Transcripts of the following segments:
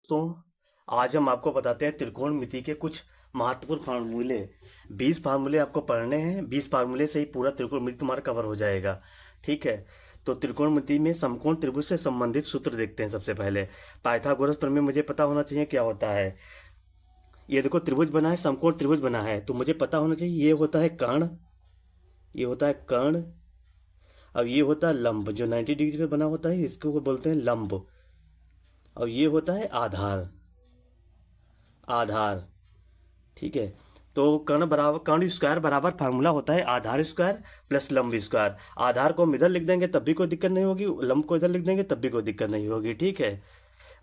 तो आज हम आपको बताते हैं त्रिकोणमिति के कुछ महत्वपूर्ण फार्मूले। 20 फार्मूले आपको पढ़ने हैं। 20 फार्मूले से ही पूरा त्रिकोणमिति तुम्हारा कवर हो जाएगा। ठीक है, तो त्रिकोणमिति में समकोण त्रिभुज से संबंधित सूत्र देखते हैं। सबसे पहले पाइथागोरस प्रमेय मुझे पता होना चाहिए क्या होता है। ये देखो त्रिभुज बना है, समकोण त्रिभुज बना है, तो मुझे पता होना चाहिए ये होता है कर्ण, ये होता है कर्ण। अब ये होता है लंब, जो 90 डिग्री पे बना होता है इसको बोलते हैं लंब। और ये होता है आधार, आधार। ठीक है, तो कर्ण स्क्वायर बराबर फार्मूला होता है आधार स्क्वायर प्लस लंब स्क्वायर। आधार को हम इधर लिख देंगे तब भी कोई दिक्कत नहीं होगी, लंब को इधर लिख देंगे तब भी कोई दिक्कत नहीं होगी। ठीक है,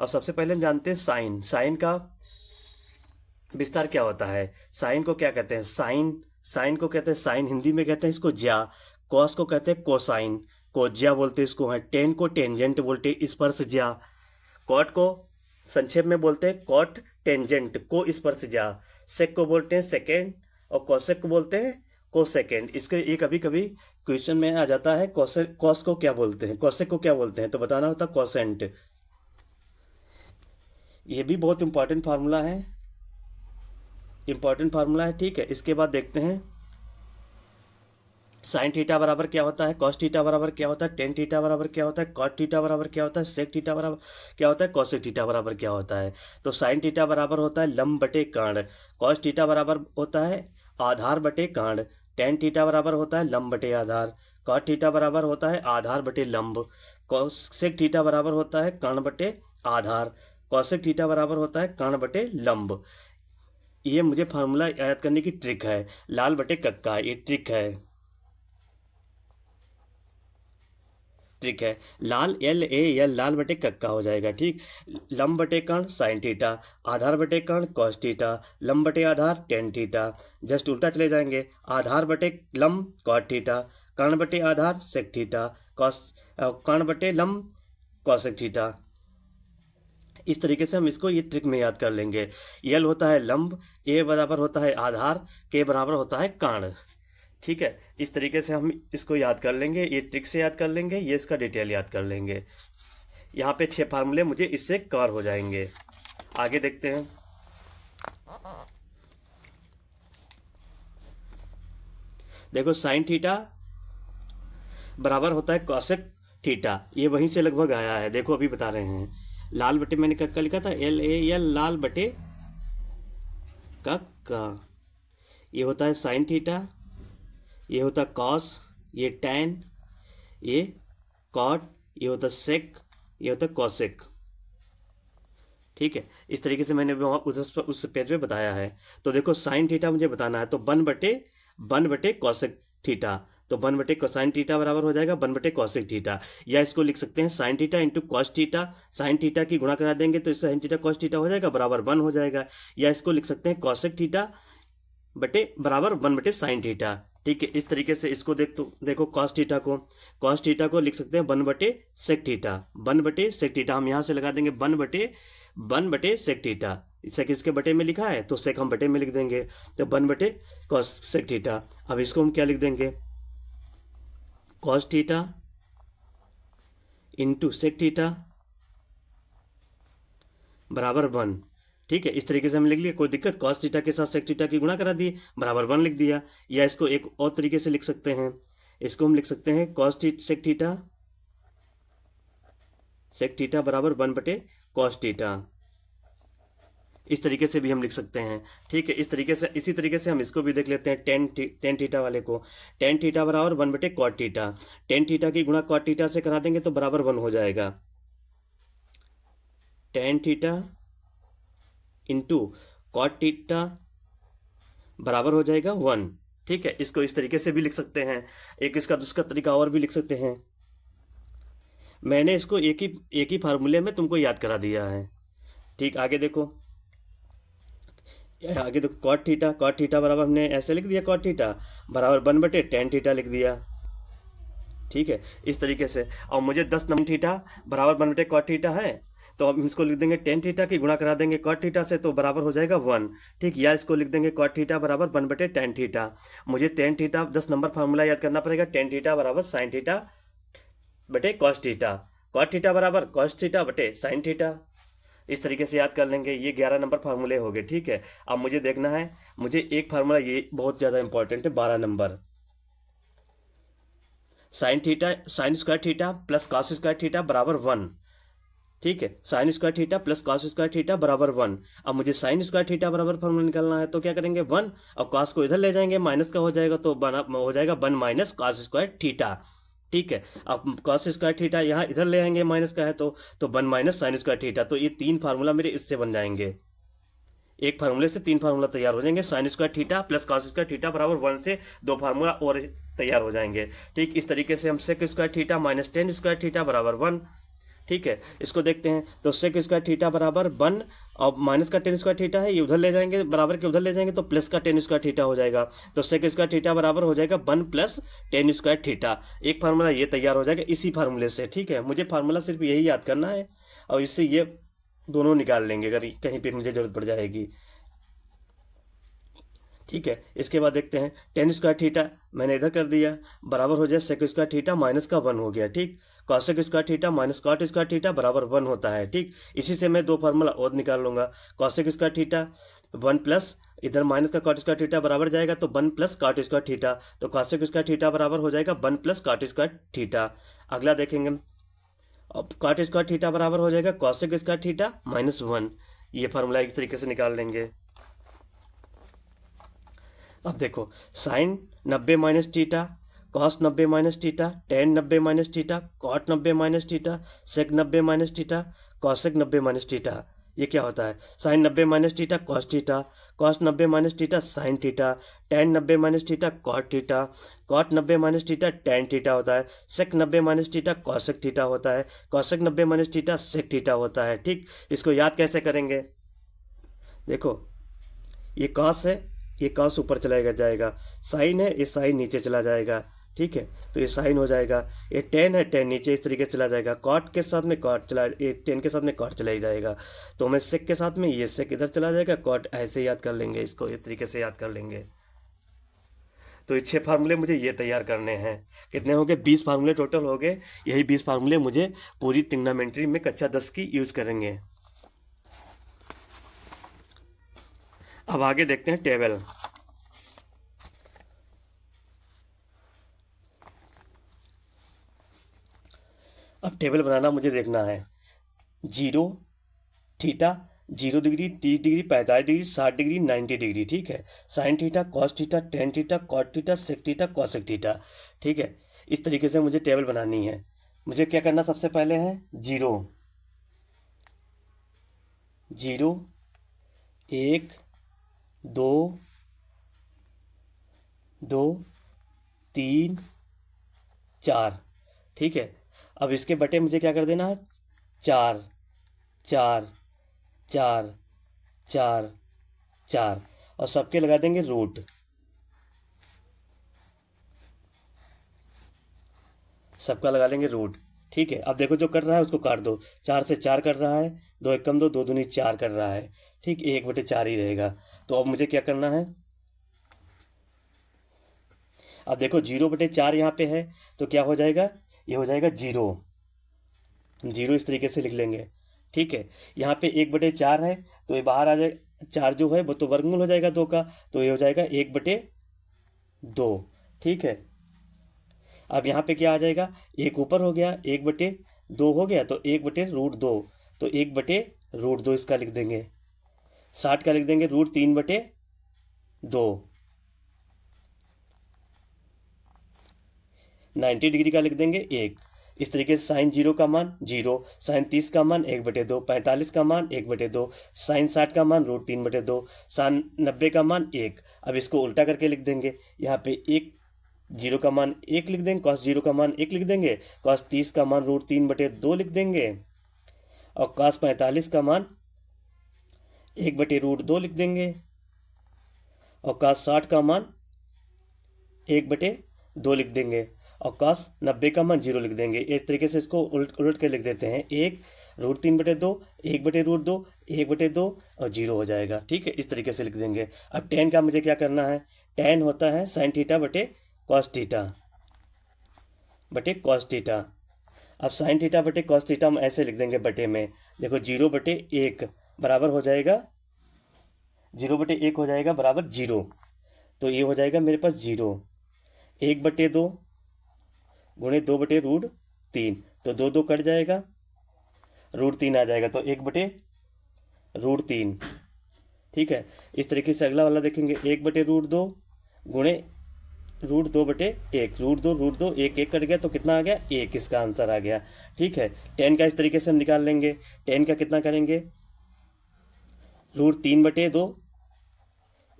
और सबसे पहले हम जानते हैं साइन। साइन का विस्तार क्या होता है, साइन को क्या कहते हैं, साइन। साइन को कहते हैं साइन, हिंदी में कहते हैं इसको ज्या। कॉस को कहते हैं कोसाइन, कोज्या बोलते हैं इसको है। टेन को टेंजेंट बोलते हैं, स्पर्श ज्या। कॉट को संक्षेप में बोलते हैं कॉट टेंजेंट को स्पर्श ज्या। सेक को बोलते हैं सेकेंड, और कॉसेक को बोलते हैं कोसेकेंड। इसके ये कभी कभी क्वेश्चन में आ जाता है कॉस को क्या बोलते हैं, कॉसेक को क्या बोलते हैं, तो बताना होता है कॉसेंट। ये भी बहुत इंपॉर्टेंट फार्मूला है, इंपॉर्टेंट फार्मूला है। ठीक है, इसके बाद देखते हैं साइन थीटा बराबर क्या होता है, कॉस थीटा बराबर क्या होता है, टेन थीटा बराबर क्या होता है, कॉट थीटा बराबर क्या होता है, सेक थीटा बराबर क्या होता है, कॉसेक थीटा बराबर क्या होता है। तो साइन थीटा बराबर होता है लंब बटे कर्ण, कॉस थीटा बराबर होता है आधार बटे कर्ण, टेन थीटा बराबर होता है लंब बटे आधार, कॉट थीटा बराबर होता है आधार बटे लंब, कॉसेक थीटा बराबर होता है कर्ण बटे आधार, कॉसेक थीटा बराबर होता है कर्ण बटे लंब। ये मुझे फार्मूला याद करने की ट्रिक है, लाल बटे कक्का, ये ट्रिक है, ट्रिक है। लाल एल ए एल, लाल बटे कक्का हो जाएगा। ठीक, लंब बटे कर्ण साइन थीटा, आधार बटे कर्ण कॉस थीटा, लंब बटे आधार टेन थीटा। जस्ट उल्टा चले जाएंगे, आधार बटे लंब कॉट थीटा, कर्ण बटे आधार सेक थीटा, कॉस कर्ण बटे लंब कॉसेक थीटा। इस तरीके से हम इसको ये ट्रिक में याद कर लेंगे। एल होता है लंब, ए बराबर होता है आधार, के बराबर होता है कर्ण। ठीक है, इस तरीके से हम इसको याद कर लेंगे, ये ट्रिक से याद कर लेंगे, ये इसका डिटेल याद कर लेंगे। यहाँ पे 6 फार्मूले मुझे इससे कवर हो जाएंगे। आगे देखते हैं। देखो साइन थीटा बराबर होता है कॉसेक थीटा, ये वहीं से लगभग आया है। देखो अभी बता रहे हैं, लाल बटे मैंने कक्का लिखा था, एल ए एल, लाल बटे कक्का। ये होता है साइन थीटा, ये होता कॉस, ये टैन, ये कॉट, ये होता सेक, ये होता कॉसेक। ठीक है, इस तरीके से मैंने उस पेज पे बताया है। तो देखो साइन थीटा मुझे बताना है, तो वन बटे कॉसेक थीटा, तो वन बटे कोसाइन थीटा बराबर हो जाएगा वन बटे कॉसेक थीटा। या इसको लिख सकते हैं sine theta into cos theta, sine theta की गुणा करा देंगे तो साइन थीटा कॉस थीटा हो जाएगा बराबर 1 हो जाएगा। या इसको लिख सकते हैं कॉसेक थीटा बटे बराबर 1 बटे साइन थीटा। ठीक है, इस तरीके से इसको देखो कॉस थीटा को लिख सकते हैं 1 बटे सेक थीटा, 1 बटे सेक थीटा। हम यहाँ से लगा देंगे 1 बटे सेक थीटा। सेक इसके बटे में लिखा है तो सेक हम बटे में लिख देंगे, तो 1 बटे कॉस सेक थीटा। अब इसको हम क्या लिख देंगे, cos theta into sec theta बराबर 1। ठीक है, इस तरीके से हम लिख लिया, कोई दिक्कत, कॉस थीटा के साथ सेक थीटा की गुणा करा दिए बराबर 1 लिख दिया। या इसको एक और तरीके से लिख सकते हैं, इसको हम लिख सकते हैं कॉस सेक थीटा बराबर 1 बटे कॉस थीटा। इस तरीके से भी हम लिख सकते हैं। ठीक है, इसी तरीके से हम इसको भी देख लेते हैं, टेन थीटा वाले को। टेन थीटा बराबर 1 बटे कॉट थीटा, टेन थीटा की गुणा कॉट थीटा से करा देंगे तो बराबर 1 हो जाएगा। Tan theta into cot theta बराबर हो जाएगा 1। ठीक है, इसको इस तरीके से भी लिख सकते हैं। एक इसका दूसरा तरीका और भी लिख सकते हैं। मैंने इसको एक ही फार्मूले में तुमको याद करा दिया है। ठीक, आगे देखो कॉट थीटा बराबर हमने ऐसे लिख दिया, कॉट थीटा बराबर 1 बटे टेन थीटा लिख दिया। ठीक है, इस तरीके से। और मुझे 10 नंबर थीटा बराबर 1 बटे कॉट थीटा है, तो अब इसको लिख देंगे टेन थीटा की गुणा करा देंगे कॉट थीटा से तो बराबर हो जाएगा 1। ठीक, या इसको लिख देंगे कॉट थीटा बराबर 1 बटे टेन थीटा। मुझे टेन थीटा 10 नंबर फार्मूला याद करना पड़ेगा, टेन थीटा बराबर साइन थीटा बटे कॉस थीटा, कॉट थीटा बराबर कॉस थीटा बटे साइन थीटा। इस तरीके से याद कर लेंगे। ये 11 नंबर फार्मूले हो गए, ठीक है। अब मुझे देखना है, मुझे एक फार्मूला ये बहुत ज़्यादा इंपॉर्टेंट है, 12 number. Sine square theta plus cos square theta बराबर 1, ठीक है। Sine square theta plus cos square theta बराबर 1। अब मुझे साइन स्क्वायर थीटा बराबर फार्मूला निकालना है, तो क्या करेंगे 1 और कॉस को इधर ले जाएंगे, माइनस का हो जाएगा, तो हो जाएगा 1 माइनस कॉस स्क्वायर थीटा, ठीक है। अब कॉस स्क्वायर थीटा यहाँ इधर ले आएंगे, माइनस का है तो 1 माइनस साइन स्क्वायर थीटा। तो ये 3 फार्मूला मेरे इससे बन जाएंगे, एक फार्मूले से 3 फार्मूला तैयार हो जाएंगे। Sine square theta plus cos square theta बराबर 1 से 2 फार्मूला और तैयार हो जाएंगे, ठीक। इस तरीके से हम sec square theta minus tan square theta बराबर 1, ठीक है। इसको देखते हैं, तो सेक स्क्वायर थीटा बराबर 1 और माइनस का टेन स्क्वायर थीटा है, ये उधर ले जाएंगे, बराबर के उधर ले जाएंगे तो प्लस का टेन स्क्वायर थीटा हो जाएगा। तो सेक स्क्वायर थीटा बराबर हो जाएगा 1 प्लस टेन स्क्वायर थीटा। एक फार्मूला ये तैयार हो जाएगा इसी फार्मूले से, ठीक है। मुझे फार्मूला सिर्फ यही याद करना है और इससे ये दोनों निकाल लेंगे अगर कहीं पर मुझे जरूरत पड़ जाएगी, ठीक है। इसके बाद देखते हैं टेन स्क्वायर थीटा मैंने इधर कर दिया, बराबर हो जाए सेक स्क्वायर थीटा माइनस का 1 हो गया, ठीक। Cosec square theta minus cot square theta बराबर 1 होता है, ठीक। इसी से मैं 2 फार्मूला और निकाल लूंगा। कॉसेक स्क्वायर थीटा 1 प्लस इधर माइनस का कॉट स्क्वायर थीटा बराबर जाएगा तो 1 प्लस कॉट स्क्वायर थीटा, तो कॉसेक स्क्वायर थीटा बराबर हो जाएगा 1 प्लस कॉट स्क्वायर थीटा। अगला देखेंगे, अब कॉट स्क्वायर थीटा बराबर हो जाएगा कॉसेक स्क्वायर थीटा माइनस 1। ये फार्मूला इस तरीके से निकाल लेंगे। अब देखो sine 90 minus theta, cos 90 minus theta, tan 90 minus theta, cot 90 minus theta, sec 90 minus theta, cosec 90 minus theta. ये क्या होता है, sine 90 minus theta cos theta, cos 90 minus theta sine theta, tan 90 minus theta cot theta, cot 90 minus theta tan theta होता है, sec 90 minus theta cosec theta होता है, cosec 90 minus theta sec theta होता है, ठीक। इसको याद कैसे करेंगे, देखो ये कॉस है, ये कॉस ऊपर चला जाएगा, साइन है, ये साइन नीचे चला जाएगा, ठीक है। तो ये साइन हो जाएगा, ये टेन है, टेन नीचे इस तरीके से चला जाएगा, कॉट के साथ में कॉट चला, ये टेन के साथ में कॉट चला ही जाएगा, तो मैं सेक के साथ में ये सेक इधर चला जाएगा, कॉट ऐसे याद कर लेंगे, इसको इस तरीके से याद कर लेंगे। तो ये 6 फार्मूले मुझे ये तैयार करने हैं। कितने हो गए, 20 फार्मूले टोटल हो गए। यही 20 फार्मूले मुझे पूरी ट्रिग्नोमेट्री में कक्षा 10 की यूज करेंगे। अब आगे देखते हैं टेबल। अब टेबल बनाना मुझे देखना है, 0 theta 0 degree 30 degree 45 degree 60 degree 90 degree, ठीक है। Sine theta cos theta tan theta cot theta sec theta cosec theta, ठीक है। इस तरीके से मुझे टेबल बनानी है। मुझे क्या करना, सबसे पहले है 0 0 1 2 2 3 4, ठीक है। अब इसके बटे मुझे क्या कर देना है, 4 4 4 4 4 और सबके लगा देंगे रूट। सबका लगा लेंगे रूट, ठीक है। अब देखो जो कर रहा है उसको काट दो, 4 से 4 कर रहा है, 2 एक कम 2 2 दूनी 4 कर रहा है, ठीक। 1/4 ही रहेगा। तो अब मुझे क्या करना है, अब देखो 0/4 यहाँ पे है तो क्या हो जाएगा, ये हो जाएगा 0 0 इस तरीके से लिख लेंगे, ठीक है। यहाँ पे 1/4 है तो ये बाहर आ जाएगा, 4 जो है वो तो वर्गमूल हो जाएगा 2 का, तो ये हो जाएगा 1/2, ठीक है। अब यहाँ पे क्या आ जाएगा, 1 ऊपर हो गया, 1/2 हो गया तो 1/√2, तो 1/√2 इसका लिख देंगे। 60 का लिख देंगे √3/2। 90 डिग्री का लिख देंगे 1। इस तरीके से साइन 0 का मान 0, साइन 30 का मान 1/2, 45 का मान 1/2, साइन 60 का मान √3/2, साइन 90 का मान 1। अब इसको उल्टा करके लिख देंगे, यहाँ पे 1 0 का मान 1 लिख देंगे, कॉस 0 का मान 1 लिख देंगे, कॉस 30 का मान √3/2 लिख देंगे और कॉस 45 का मान 1/√2 लिख देंगे और कॉस 60 का मान 1/2 लिख देंगे और कॉस 90 का मान 0 लिख देंगे। इस तरीके से इसको उलट के लिख देते हैं, 1√3/2 1/√2 1/2 और 0 हो जाएगा, ठीक है। इस तरीके से लिख देंगे। अब टेन का मुझे क्या करना है, टेन होता है साइन थीटा बटे कॉस थीटा बटे कॉस थीटा। अब साइन थीटा बटे कॉस थीटा हम ऐसे लिख देंगे बटे में, देखो 0/1 बराबर हो जाएगा, 0/1 हो जाएगा बराबर 0। तो ये हो जाएगा मेरे पास 0। 1/2 गुणे 2/√3, तो 2 कट जाएगा, √3 आ जाएगा, तो 1/√3। ठीक है। इस तरीके से अगला वाला देखेंगे, 1/√2 गुणे √2/1, √2 एक एक कट गया तो कितना आ गया, 1, इसका आंसर आ गया। ठीक है। 10 का इस तरीके से हम निकाल लेंगे। 10 का कितना करेंगे, √3/2,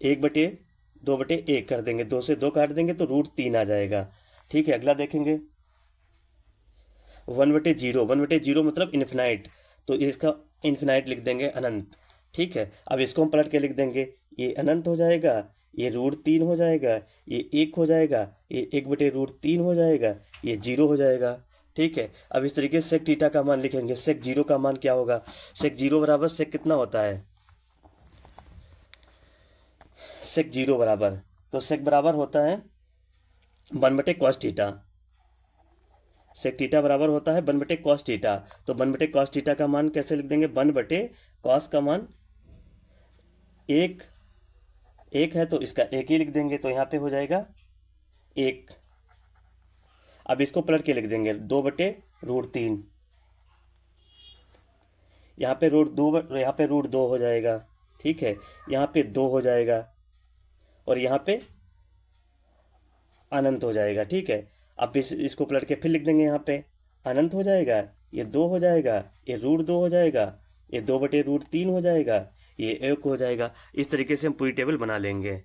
1/2/1 कर देंगे, 2 से 2 काट देंगे तो √3 आ जाएगा। ठीक है। अगला देखेंगे 1/0, 1/0 मतलब इन्फिनाइट, तो इसका इन्फिनाइट लिख देंगे, अनंत। ठीक है। अब इसको हम पलट के लिख देंगे, ये अनंत हो जाएगा, ये √3 हो जाएगा, ये 1 हो जाएगा, ये 1/√3 हो जाएगा, ये 0 हो जाएगा। ठीक है। अब इस तरीके से सेक थीटा का मान लिखेंगे। सेक 0 का मान क्या होगा, सेक 0 बराबर सेक कितना होता है, सेक 0 बराबर, तो सेक बराबर होता है 1/cos थीटा। सेक थीटा बराबर होता है 1/cos थीटा। तो 1/cos थीटा का मान कैसे लिख देंगे, 1/cos का मान 1 1 है तो इसका 1 ही लिख देंगे, तो यहाँ पे हो जाएगा 1। अब इसको पलट के लिख देंगे, 2/√3, यहाँ पे √2 हो जाएगा। ठीक है। यहाँ पे 2 हो जाएगा और यहाँ पे अनंत हो जाएगा। ठीक है। अब इसको पलट के फिर लिख देंगे, यहाँ पे अनंत हो जाएगा, ये 2 हो जाएगा, ये √2 हो जाएगा, ये 2/√3 हो जाएगा, ये 1 हो जाएगा। इस तरीके से हम पूरी टेबल बना लेंगे।